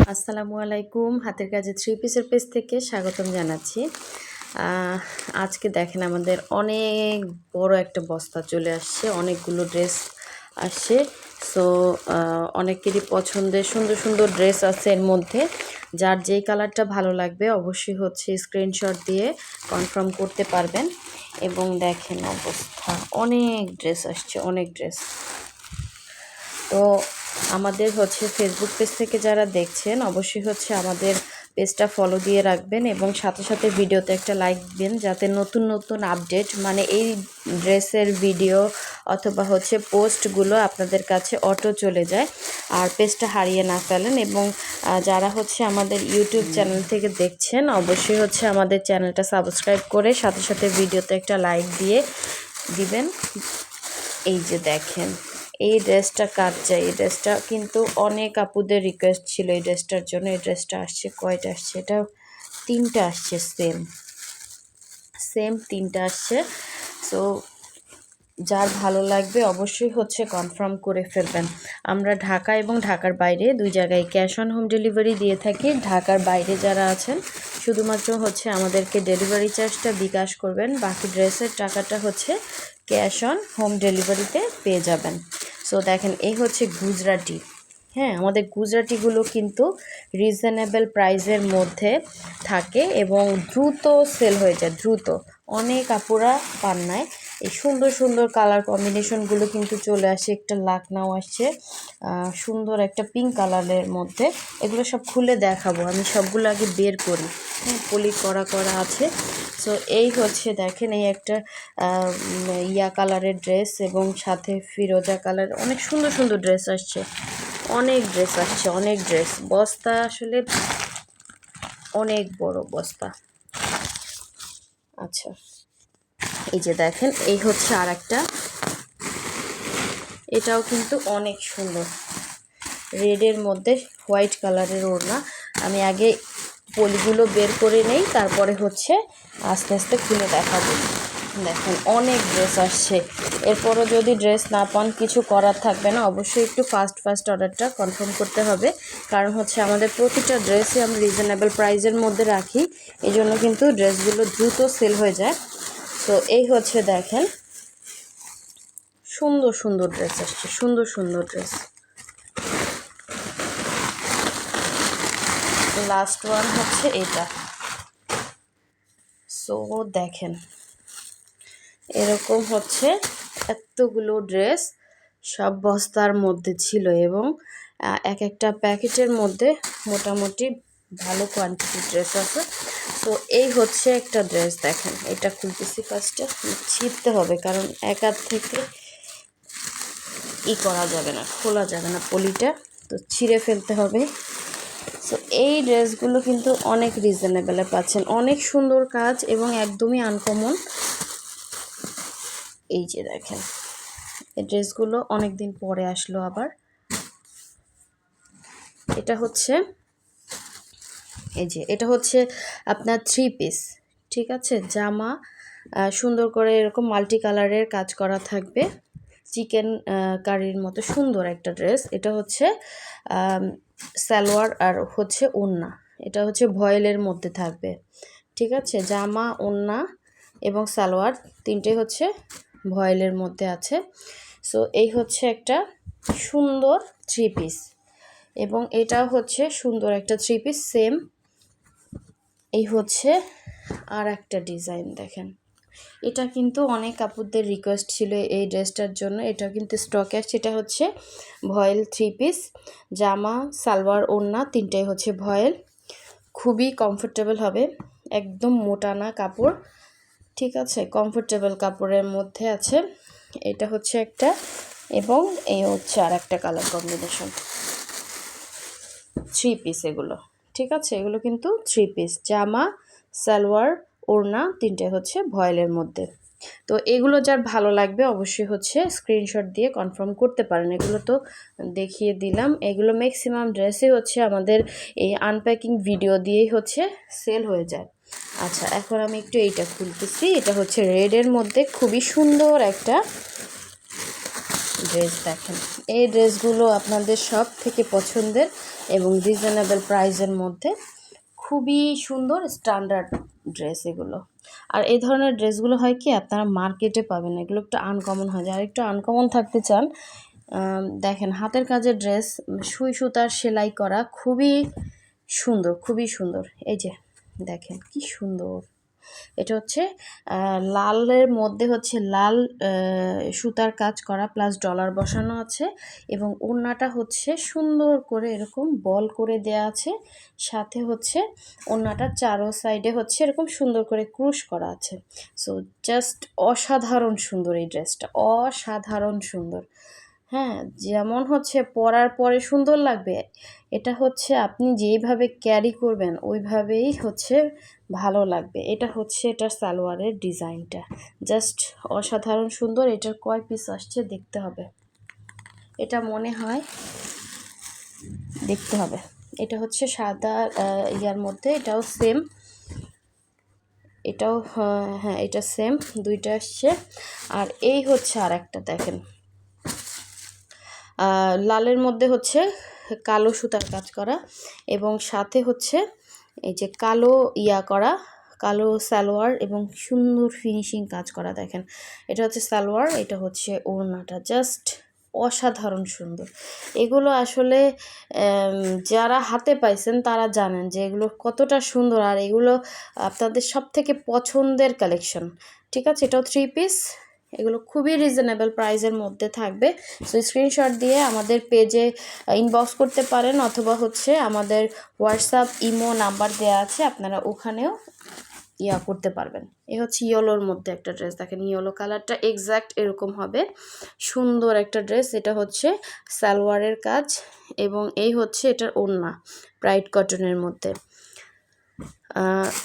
আসসালামু আলাইকুম। হাতের কাজে থ্রি পিসের পেজ থেকে স্বাগতম জানাচ্ছি। আজকে দেখেন আমাদের অনেক বড় একটা বস্তা চলে আসছে, অনেকগুলো ড্রেস আসছে। সো অনেকেরই পছন্দের সুন্দর সুন্দর ড্রেস আছে এর মধ্যে। যার যেই কালারটা ভালো লাগবে অবশ্যই স্ক্রিনশট দিয়ে কনফার্ম করতে পারবেন। এবং দেখেন অবস্থা, অনেক ড্রেস আসছে, অনেক ড্রেস। তো আমাদের ফেসবুক পেজ থেকে যারা দেখছেন অবশ্যই আমাদের পেজটা ফলো দিয়ে রাখবেন এবং সাথে সাথে ভিডিওতে একটা লাইক দিন, যাতে নতুন নতুন আপডেট মানে এই ড্রেসের ভিডিও অথবা পোস্টগুলো আপনাদের কাছে অটো চলে যায় আর পেজটা হারিয়ে না ফেলেন। এবং যারা আমাদের ইউটিউব চ্যানেল থেকে দেখছেন অবশ্যই আমাদের চ্যানেলটা সাবস্ক্রাইব করে সাথে সাথে ভিডিওতে একটা লাইক দিয়ে দিবেন। এই যে দেখেন, এই ড্রেসটা কার চাই? এই ড্রেসটা কিন্তু অনেক আপুদের রিকোয়েস্ট ছিল এই ড্রেসটার জন্য। এই ড্রেসটা আসছে, কয়টা আসছে? এটা 3টা আসছে, সেম 3টা আসছে। সো যার ভালো লাগবে অবশ্যই কনফার্ম করে ফেলবেন। আমরা ঢাকা এবং ঢাকার বাইরে দুই জায়গায় ক্যাশ অন হোম ডেলিভারি দিয়ে থাকি। ঢাকার বাইরে যারা আছেন শুধুমাত্র আমাদেরকে ডেলিভারি চার্জটা বিকাশ করবেন, বাকি ড্রেসের টাকাটা ক্যাশ অন হোম ডেলিভারিতে পেয়ে যাবেন। সো দেখেন, এই গুজরাটি। হ্যাঁ, আমাদের গুজরাটিগুলো কিন্তু রিজনেবল প্রাইসের মধ্যে থাকে এবং দ্রুত সেল হয়ে যায়, দ্রুত। অনেক আপুরা পান্নায় এই সুন্দর সুন্দর কালার কম্বিনেশনগুলো কিন্তু চলে আসে। একটা লাকনাও আসছে, সুন্দর একটা পিঙ্ক কালারের মধ্যে। এগুলো সব খুলে দেখাবো, আমি সবগুলো আগে বের করি। হ্যাঁ, পলি করা করা আছে। সো এই দেখেন, এই একটা ইয়া কালারের ড্রেস এবং সাথে ফিরোজা কালার। অনেক সুন্দর সুন্দর ড্রেস আসছে, অনেক ড্রেস আসছে, অনেক ড্রেস। বস্তা আসলে অনেক বড় বস্তা। আচ্ছা, এই যে দেখেন, এই আর একটা, এটাও কিন্তু অনেক সুন্দর, রেডের মধ্যে হোয়াইট কালারের ওড়না। আমি আগে পলিগুলো বের করে নেই, তারপরে আস্তে আস্তে খুলে দেখাবো। দেখেন, অনেক ড্রেস আসছে। এরপরও যদি ড্রেস না পান, কিছু করার থাকবে না। অবশ্যই একটু ফাস্ট অর্ডারটা কনফার্ম করতে হবে, কারণ আমাদের প্রতিটা ড্রেসই আমরা রিজনেবল প্রাইসের মধ্যে রাখি, এই জন্য কিন্তু ড্রেসগুলো দ্রুত সেল হয়ে যায়। তো এই দেখেন, সুন্দর সুন্দর ড্রেস আসছে, সুন্দর সুন্দর ড্রেস। লাস্ট ওয়ান এটা। সো দেখেন, এরকম এতগুলো ড্রেস সব বস্তার মধ্যে ছিল এবং এক একটা প্যাকেটের মধ্যে মোটামুটি ভালো কোয়ান্টিটি ড্রেস আছে। তো এই একটা ড্রেস। দেখেন, এটা খুলতেছি ফার্স্টে, ছিঁড়তে হবে কারণ এক হাত থেকে করা যাবে না, খোলা যাবে না পলিটা, তো ছিঁড়ে ফেলতে হবে। সো এই ড্রেসগুলো কিন্তু অনেক রিজনেবলে পাচ্ছেন, অনেক সুন্দর কাজ এবং একদমই আনকমন। এই যে দেখেন, এই ড্রেসগুলো অনেক দিন পরে আসলো আবার। এটা এই যে, এটা আপনার 3 পিস, ঠিক আছে? জামা সুন্দর করে এরকম মাল্টি কালারের কাজ করা থাকবে, চিকেন কারির মতো সুন্দর একটা ড্রেস। এটা সালোয়ার আর ওড়না, এটা ভয়েলের মধ্যে থাকবে, ঠিক আছে? জামা, ওড়না এবং সালোয়ার তিনটে ভয়েলের মধ্যে আছে। সো এই একটা সুন্দর 3 পিস এবং এটাও সুন্দর একটা 3 পিস সেম। এই আর একটা ডিজাইন। দেখেন, এটা কিন্তু অনেক আপুদের রিকোয়েস্ট ছিল এই ড্রেসটার জন্য। এটা কিন্তু স্টকে আসছে। এটা ভয়েল 3 পিস, জামা, সালোয়ার, ওড়না তিনটাই ভয়েল। খুবই কমফোর্টেবল হবে, একদম মোটা না কাপড়, ঠিক আছে? কমফোর্টেবল কাপড়ের মধ্যে আছে। এটা একটা এবং এই আর একটা কালার কম্বিনেশন। 3 পিস এগুলো, ঠিক আছে? এগুলো কিন্তু 3 পিস, জামা, সালোয়ার, ওড়না তিনটাই ভয়েলের মধ্যে। তো এগুলো যার ভালো লাগবে অবশ্যই স্ক্রিনশট দিয়ে কনফার্ম করতে পারেন। এগুলো তো দেখিয়ে দিলাম। এগুলো ম্যাক্সিমাম ড্রেসই আমাদের এই আনপ্যাকিং ভিডিও দিয়েই সেল হয়ে যায়। আচ্ছা, এখন আমি একটু এইটা খুলতেছি। এটা রেডের মধ্যে খুবই সুন্দর একটা ড্রেস। দেখেন, এই ড্রেসগুলো আপনাদের সব থেকে পছন্দের এবং রিজনেবল প্রাইসের মধ্যে খুবই সুন্দর স্ট্যান্ডার্ড ড্রেস এগুলো। আর এই ধরনের ড্রেসগুলো হয় কি আপনারা মার্কেটে পাবেন না, এগুলো একটু আনকমন হয়। যারা একটু আনকমন থাকতে চান, দেখেন হাতের কাজের ড্রেস, সুই সুতার সেলাই করা, খুবই সুন্দর, খুবই সুন্দর। এই যে দেখেন কি সুন্দর, এটা হচ্ছে লালের মধ্যে হচ্ছে লাল সুতার কাজ করা প্লাস ডলার বসানো আছে, এবং ওড়নাটা হচ্ছে সুন্দর করে এরকম বল করে দেয়া আছে, সাথে হচ্ছে ওড়নাটার চারো সাইডে হচ্ছে এরকম সুন্দর করে ক্রুশ করা আছে। সো জাস্ট অসাধারণ সুন্দর এই ড্রেসটা, অসাধারণ সুন্দর। হ্যাঁ, যেমন হচ্ছে পরার পরে সুন্দর লাগবে, এটা হচ্ছে আপনি যেইভাবে ক্যারি করবেন ওইভাবেই হচ্ছে ভালো লাগবে। এটা হচ্ছে এটার সালোয়ারের ডিজাইনটা জাস্ট অসাধারণ সুন্দর। এটার কয় পিস আসছে দেখতে হবে, এটা মনে হয় দেখতে হবে। এটা হচ্ছে সাদা ইয়ার মধ্যে, এটাও সেম, এটাও হ্যাঁ এটা সেম, দুইটা আসছে। আর এই হচ্ছে আর একটা দেখেন, লালের মধ্যে হচ্ছে কালো সুতার কাজ করা, এবং সাথে হচ্ছে এই যে কালো ইয়া করা, কালো সালোয়ার এবং সুন্দর ফিনিশিং কাজ করা। দেখেন এটা হচ্ছে সালোয়ার, এটা হচ্ছে ওড়নাটা, জাস্ট অসাধারণ সুন্দর। এগুলো আসলে যারা হাতে পাইছেন তারা জানেন যে এগুলো কতটা সুন্দর, আর এগুলো আপনাদের সব থেকে পছন্দের কালেকশন। ঠিক আছে, এটাও 3 পিস, এগুলো খুবই রিজনেবল প্রাইসের মধ্যে থাকবে। সো স্ক্রিনশট দিয়ে আমাদের পেজে ইনবক্স করতে পারেন, অথবা হচ্ছে আমাদের হোয়াটসঅ্যাপ ইমো নাম্বার দেওয়া আছে, আপনারা ওখানেও ইয়া করতে পারবেন। এ হচ্ছে ইয়েলোর মধ্যে একটা ড্রেস, দেখেন ইয়েলো কালারটা এক্স্যাক্ট এরকম হবে, সুন্দর একটা ড্রেস। এটা হচ্ছে সালোয়ারের কাজ, এবং এই হচ্ছে এটার ওড়না ব্রাইট কটনের মধ্যে।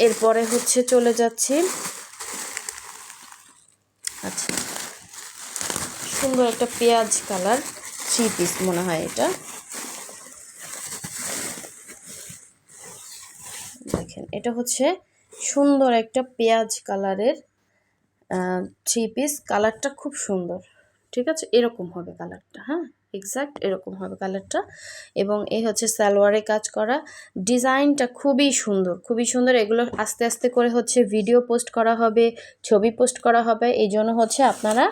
এরপরে হচ্ছে চলে যাচ্ছি, আচ্ছা সুন্দর একটা পেঁয়াজ কালার 3 পিস মনে হয় এটা, দেখেন এটা হচ্ছে সুন্দর একটা পেঁয়াজ কালারের 3 পিস। কালারটা খুব সুন্দর, ঠিক আছে, এরকম হবে কালারটা, হ্যাঁ এক্স্যাক্ট এরকম হবে কালারটা। এবং এই হচ্ছে সালোয়ারে কাজ করা, ডিজাইনটা খুবই সুন্দর, খুবই সুন্দর। এগুলো আস্তে আস্তে করে হচ্ছে ভিডিও পোস্ট করা হবে, ছবি পোস্ট করা হবে, এই জন্য হচ্ছে আপনারা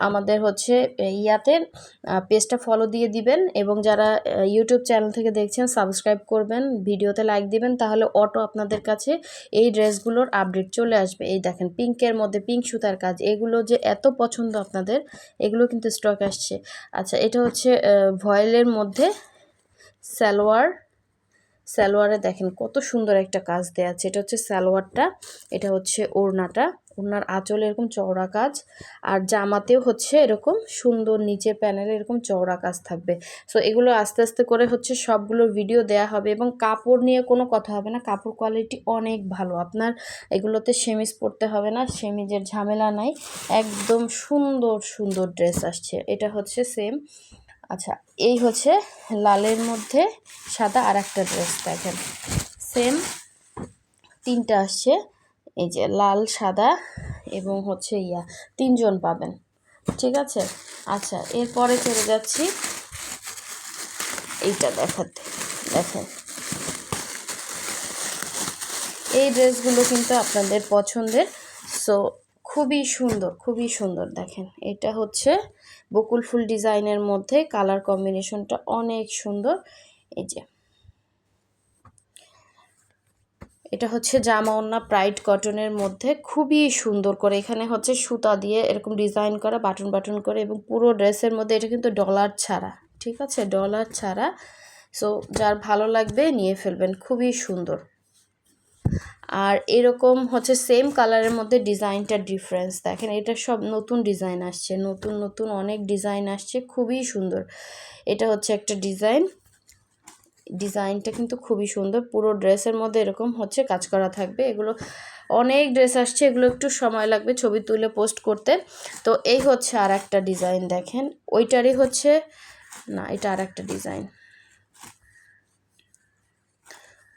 আমাদের হচ্ছে ইয়াতে পেজটা ফলো দিয়ে দিবেন, এবং যারা ইউটিউব চ্যানেল থেকে দেখছেন সাবস্ক্রাইব করবেন, ভিডিওতে লাইক দিবেন, তাহলে অটো আপনাদের কাছে এই ড্রেসগুলোর আপডেট চলে আসবে। এই দেখেন পিঙ্কের মধ্যে পিঙ্ক সুতার কাজ, এগুলো যে এত পছন্দ আপনাদের, এগুলো কিন্তু স্টক আসছে। আচ্ছা এটা হচ্ছে ভয়েলের মধ্যে সালোয়ার, সালোয়ারে দেখেন কত সুন্দর একটা কাজ দেওয়া আছে। এটা হচ্ছে সালোয়ারটা, এটা হচ্ছে ওড়নাটা, ওড়নার আঁচলে এরকম চওড়া কাজ, আর জামাতেও হচ্ছে এরকম সুন্দর নিচের প্যানেলে এরকম চওড়া কাজ থাকবে। সো এগুলো আস্তে আস্তে করে হচ্ছে সবগুলোর ভিডিও দেয়া হবে, এবং কাপড় নিয়ে কোনো কথা হবে না, কাপড় কোয়ালিটি অনেক ভালো। আপনার এগুলোতে সেমিজ পরতে হবে না, সেমিজের ঝামেলা নাই, একদম সুন্দর সুন্দর ড্রেস আসছে। এটা হচ্ছে সেম। আচ্ছা এই হচ্ছে লালের মধ্যে সাদা আর একটা ড্রেস, দেখেন সেম 3টা আসছে, এই যে লাল সাদা এবং হচ্ছে 3জন পাবেন, ঠিক আছে। আচ্ছা এরপরে চলে যাচ্ছি এইটা দেখাতে, দেখেন এই ড্রেসগুলো কিন্তু আপনাদের পছন্দের। সো খুবই সুন্দর, খুবই সুন্দর। দেখেন এটা হচ্ছে বকুল ফুল ডিজাইনের মধ্যে, কালার কম্বিনেশনটা অনেক সুন্দর। এই যে এটা হচ্ছে জামা ওড়না প্রাইড কটনের মধ্যে, খুবই সুন্দর করে এখানে হচ্ছে সুতা দিয়ে এরকম ডিজাইন করা বাটন বাটন করে, এবং পুরো ড্রেসের মধ্যে এটা কিন্তু ডলার ছাড়া, ঠিক আছে, ডলার ছাড়া। সো যার ভালো লাগবে নিয়ে ফেলবেন, খুবই সুন্দর। আর এরকম হচ্ছে সেম কালারের মধ্যে ডিজাইনটা ডিফারেন্স, দেখেন এটা সব নতুন ডিজাইন আসছে, নতুন নতুন অনেক ডিজাইন আসছে, খুবই সুন্দর। এটা হচ্ছে একটা ডিজাইন, ডিজাইনটা কিন্তু খুবই সুন্দর, পুরো ড্রেসের মধ্যে এরকম হচ্ছে কাজ করা থাকবে। এগুলো অনেক ড্রেস আসছে, এগুলো একটু সময় লাগবে ছবি তুলে পোস্ট করতে। তো এই হচ্ছে আর একটা ডিজাইন, দেখেন ওইটারই হচ্ছে না, এটা আর একটা ডিজাইন,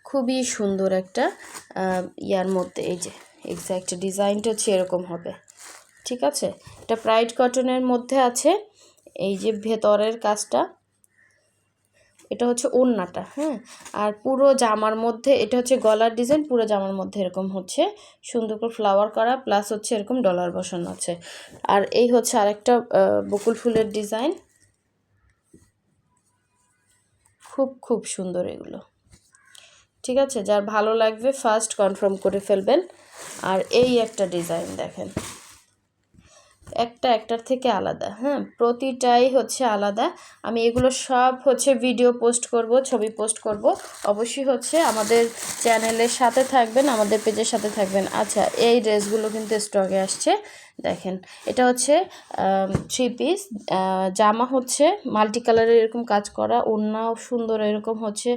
খুবই সুন্দর একটা ইয়ার মধ্যে। এই যে এক্স্যাক্ট ডিজাইনটা হচ্ছে এরকম হবে, ঠিক আছে। এটা প্রাইড কটনের মধ্যে আছে, এই যে ভেতরের কাজটা এটা হচ্ছে ওড়নাটা, হ্যাঁ। আর পুরো জামার মধ্যে এটা হচ্ছে গলার ডিজাইন, পুরো জামার মধ্যে এরকম হচ্ছে সুন্দর করে ফ্লাওয়ার করা, প্লাস হচ্ছে এরকম ডলার বসানো আছে। আর এই হচ্ছে আরেকটা বকুল ফুলের ডিজাইন, খুব সুন্দর এগুলো। ঠিক আছে, যার ভালো লাগবে ফার্স্ট কনফার্ম করে ফেলবেন। আর এই একটা ডিজাইন দেখেন, একটার থেকে আলাদা, হ্যাঁ, প্রতিটাই হচ্ছে আলাদা। আমি এগুলো সব হচ্ছে ভিডিও পোস্ট করব, ছবি পোস্ট করব, অবশ্যই হচ্ছে আমাদের চ্যানেলের সাথে থাকবেন, আমাদের পেজের সাথে থাকবেন। আচ্ছা, এই ড্রেসগুলো কিন্তু স্টকে আসছে, দেখেন এটা হচ্ছে 3 পিস জামা, হচ্ছে মাল্টি কালারের এরকম কাজ করা, ওড়নাও সুন্দর এরকম হচ্ছে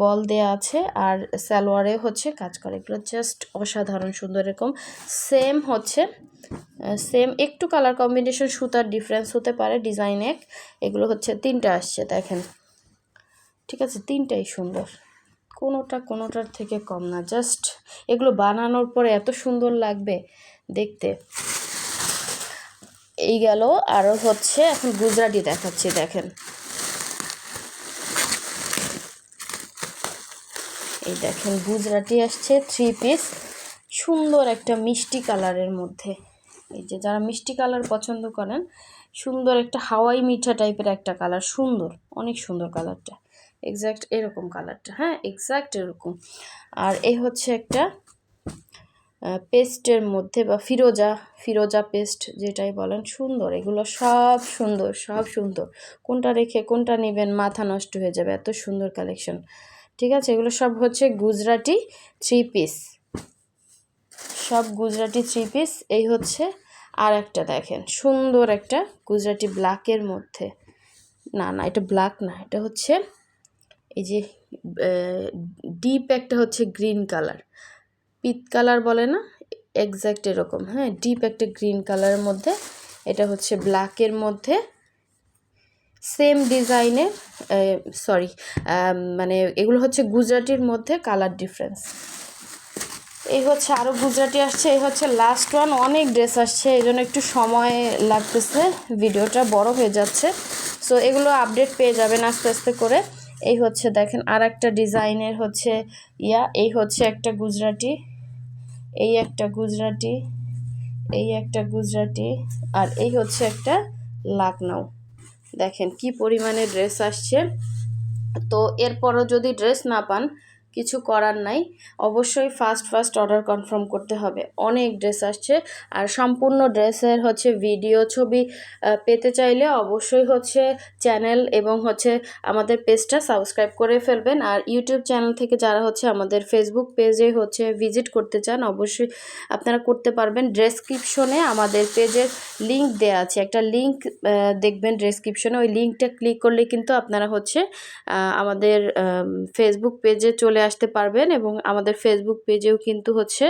বল দেয়া আছে, আর সালোয়ারে হচ্ছে কাজ করা। এগুলো জাস্ট অসাধারণ সুন্দর, এরকম সেম হচ্ছে সেম, একটু কালার কম্বিনেশন সুতার ডিফারেন্স হতে পারে, ডিজাইন এক। এগুলো হচ্ছে 3টা আসছে দেখেন, ঠিক আছে, 3টাই সুন্দর, কোনোটার থেকে কম না। জাস্ট এগুলো বানানোর পরে এত সুন্দর লাগবে দেখতে। এই গেল, আরও হচ্ছে এখন গুজরাটি দেখাচ্ছি, দেখেন এই দেখেন গুজরাটি আসছে 3 পিস, সুন্দর একটা মিষ্টি কালারের মধ্যে। এই যে যারা মিষ্টি কালার পছন্দ করেন, সুন্দর একটা হাওয়াই মিঠা টাইপের একটা কালার, সুন্দর, অনেক সুন্দর কালারটা, এক্স্যাক্ট এরকম কালারটা, হ্যাঁ এক্স্যাক্ট এরকম। আর এই হচ্ছে একটা পেস্টের মধ্যে, বা ফিরোজা পেস্ট যেটাই বলেন, সুন্দর, এগুলো সব সুন্দর, কোনটা রেখে কোনটা নেবেন মাথা নষ্ট হয়ে যাবে, এত সুন্দর কালেকশন। ঠিক আছে, এগুলো সব হচ্ছে গুজরাটি 3 পিস, সব গুজরাটি 3 পিস। এই হচ্ছে আর একটা দেখেন, সুন্দর একটা গুজরাটি ব্ল্যাকের মধ্যে, না এটা ব্ল্যাক না, এটা হচ্ছে এই যে ডিপ একটা হচ্ছে গ্রিন কালার, পিত কালার বলে না, এক্স্যাক্ট এরকম, হ্যাঁ, ডিপ একটা গ্রিন কালারের মধ্যে, এটা হচ্ছে ব্ল্যাকের মধ্যে সেম ডিজাইনের, সরি মানে এগুলো হচ্ছে গুজরাটির মধ্যে কালার ডিফারেন্স। এই হচ্ছে আরও গুজরাটি আসছে, এই হচ্ছে লাস্ট ওয়ান। অনেক ড্রেস আসছে, এই জন্য একটু সময় লাগতেছে, ভিডিওটা বড় হয়ে যাচ্ছে। সো এগুলো আপডেট পেয়ে যাবেন আস্তে আস্তে করে। এই হচ্ছে দেখেন আর একটা ডিজাইনের হচ্ছে এই হচ্ছে একটা গুজরাটি, এই একটা গুজরাটি, এই একটা গুজরাটি, আর এই হচ্ছে একটা লাকনাউ। দেখেন কি পরিমাণে ড্রেস আসছে। তো এরপরও যদি ড্রেস না পান, কিছু করার নাই, অবশ্যই ফার্স্ট অর্ডার কনফার্ম করতে হবে, অনেক ড্রেস আসছে। আর সম্পূর্ণ ড্রেসের হচ্ছে ভিডিও ছবি পেতে চাইলে অবশ্যই হচ্ছে চ্যানেল এবং হচ্ছে আমাদের পেজটা সাবস্ক্রাইব করে ফেলবেন। আর ইউটিউব চ্যানেল থেকে যারা হচ্ছে আমাদের ফেসবুক পেজে হচ্ছে ভিজিট করতে চান, অবশ্যই আপনারা করতে পারবেন। ডেসক্রিপশনে আমাদের পেজের লিঙ্ক দেওয়া আছে, একটা লিঙ্ক দেখবেন ডেসক্রিপশনে, ওই লিঙ্কটা ক্লিক করলে কিন্তু আপনারা হচ্ছে আমাদের ফেসবুক পেজে চলে আসতে পারবেন, এবং আমাদের ফেসবুক পেজেও কিন্তু হচ্ছে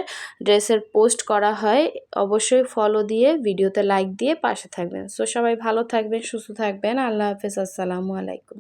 ড্রেসের পোস্ট করা হয়। অবশ্যই ফলো দিয়ে, ভিডিওতে লাইক দিয়ে পাশে থাকবেন। সো সবাই ভালো থাকবেন, সুস্থ থাকবেন, আল্লাহ হাফেজ, আসসালামু আলাইকুম।